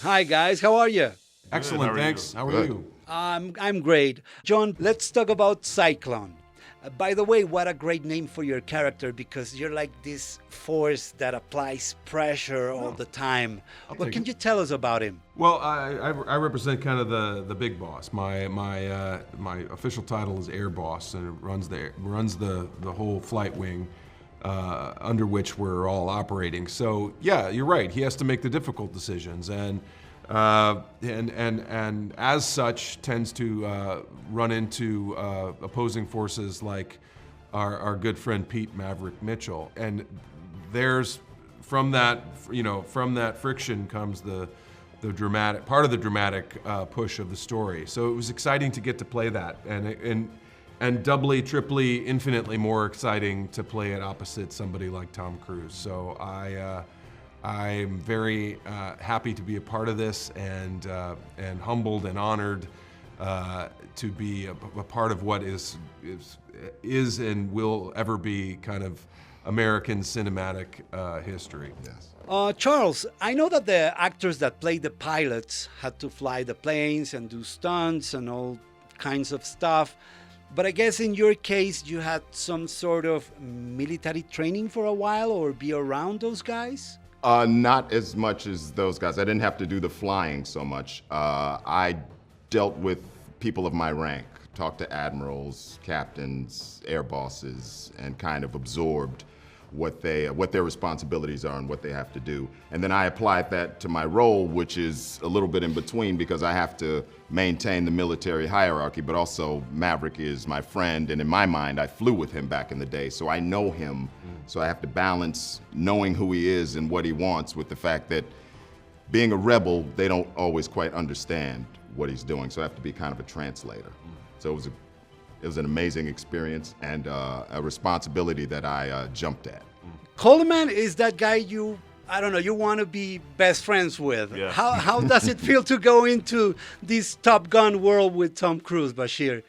Hi guys, how are you? Excellent, How are thanks. you? How are Good. you? I'm great. John, let's talk about Cyclone. By the way, what a great name for your character because you're like this force that applies pressure all the time. What take can it. you tell us about him? Well, I represent kind of the big boss. My official title is Air Boss, and it runs the whole flight wing under which we're all operating. So yeah, you're right. He has to make the difficult decisions, and as such tends to run into opposing forces like our good friend Pete Maverick Mitchell. And there's from that friction comes the dramatic part of the dramatic push of the story. So it was exciting to get to play that, and doubly, triply, infinitely more exciting to play it opposite somebody like Tom Cruise. So I'm very happy to be a part of this, and humbled and honored to be a part of what is and will ever be kind of American cinematic history. Yes. Charles, I know that the actors that played the pilots had to fly the planes and do stunts and all kinds of stuff. But I guess in your case, you had some sort of military training for a while or be around those guys? Not as much as those guys. I didn't have to do the flying so much. I dealt with people of my rank, talked to admirals, captains, air bosses, and kind of absorbed what their responsibilities are and what they have to do. And then I applied that to my role, which is a little bit in between because I have to maintain the military hierarchy, but also Maverick is my friend, and in my mind, I flew with him back in the day, so I know him. So I have to balance knowing who he is and what he wants with the fact that being a rebel, they don't always quite understand what he's doing, so I have to be kind of a translator. So it was an amazing experience and a responsibility that I jumped at. Coleman is that guy you want to be best friends with. Yeah. How does it feel to go into this Top Gun world with Tom Cruise, Bashir?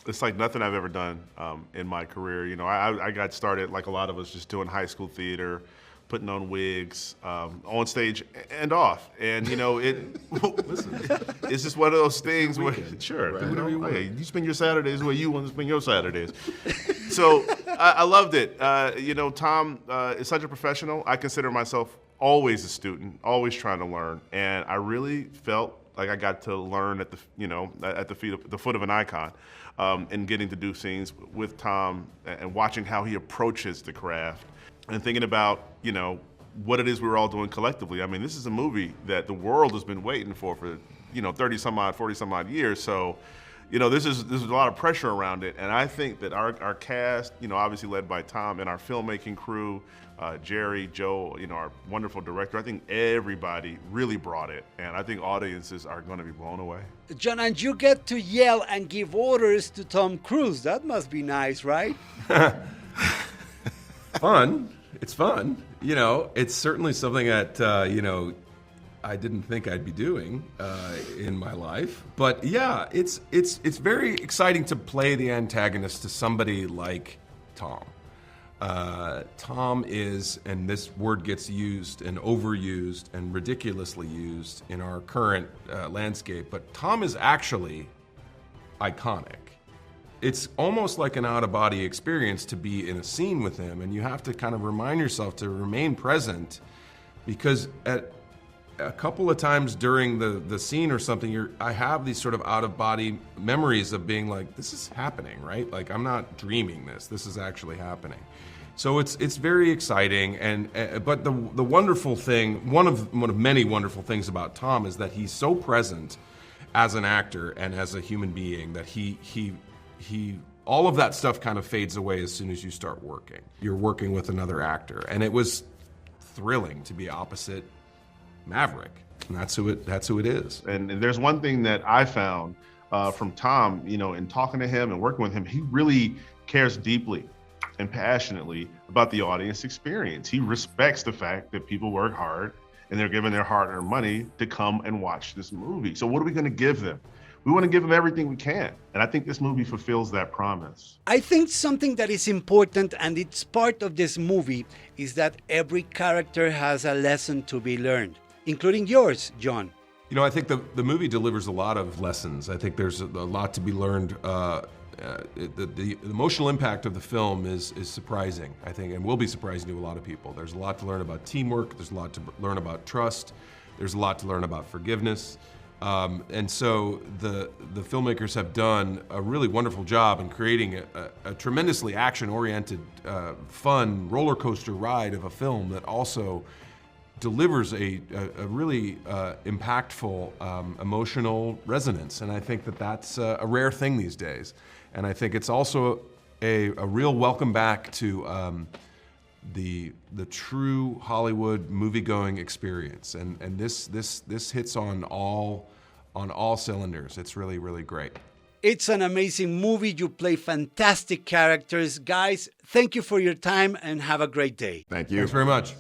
It's like nothing I've ever done in my career. You know, I got started like a lot of us just doing high school theater, putting on wigs, on stage and off. And listen, it's just one of those things where, sure, Right. Whatever you want. you spend your Saturdays where you want to spend your Saturdays. So I loved it. Tom is such a professional. I consider myself always a student, always trying to learn. And I really felt like I got to learn at the foot of an icon, and getting to do scenes with Tom and watching how he approaches the craft. And thinking about, what it is we're all doing collectively. I mean, this is a movie that the world has been waiting for 30 some odd, 40 some odd years. So, there's a lot of pressure around it. And I think that our cast, obviously led by Tom, and our filmmaking crew, Jerry, Joe, our wonderful director, I think everybody really brought it. And I think audiences are going to be blown away. John, and you get to yell and give orders to Tom Cruise. That must be nice, right? Fun. It's fun. It's certainly something that, I didn't think I'd be doing in my life. But yeah, it's very exciting to play the antagonist to somebody like Tom. Tom is, and this word gets used and overused and ridiculously used in our current landscape, but Tom is actually iconic. It's almost like an out-of-body experience to be in a scene with him, and you have to kind of remind yourself to remain present, because at a couple of times during the scene or something, I have these sort of out-of-body memories of being like, this is happening, right? Like, I'm not dreaming this. This is actually happening. So it's very exciting, but the wonderful thing, one of many wonderful things about Tom is that he's so present as an actor and as a human being that he all of that stuff kind of fades away as soon as you start working. You're working with another actor, and it was thrilling to be opposite Maverick, and that's who it is. And there's one thing that I found from Tom, in talking to him and working with him, he really cares deeply and passionately about the audience experience. He respects the fact that people work hard and they're giving their hard-earned money to come and watch this movie. So what are we going to give them? we want to give them everything we can. And I think this movie fulfills that promise. I think something that is important, and it's part of this movie, is that every character has a lesson to be learned, including yours, Jon. You know, I think the movie delivers a lot of lessons. I think there's a lot to be learned. The emotional impact of the film is surprising, I think, and will be surprising to a lot of people. There's a lot to learn about teamwork. There's a lot to learn about trust. There's a lot to learn about forgiveness. And so the filmmakers have done a really wonderful job in creating a tremendously action-oriented, fun roller coaster ride of a film that also delivers a really impactful emotional resonance. And I think that that's a rare thing these days. And I think it's also a real welcome back to the true Hollywood movie-going experience. And this hits on all cylinders. It's really, really great. It's an amazing movie. You play fantastic characters. Guys, thank you for your time and have a great day. Thank you. Thanks very much.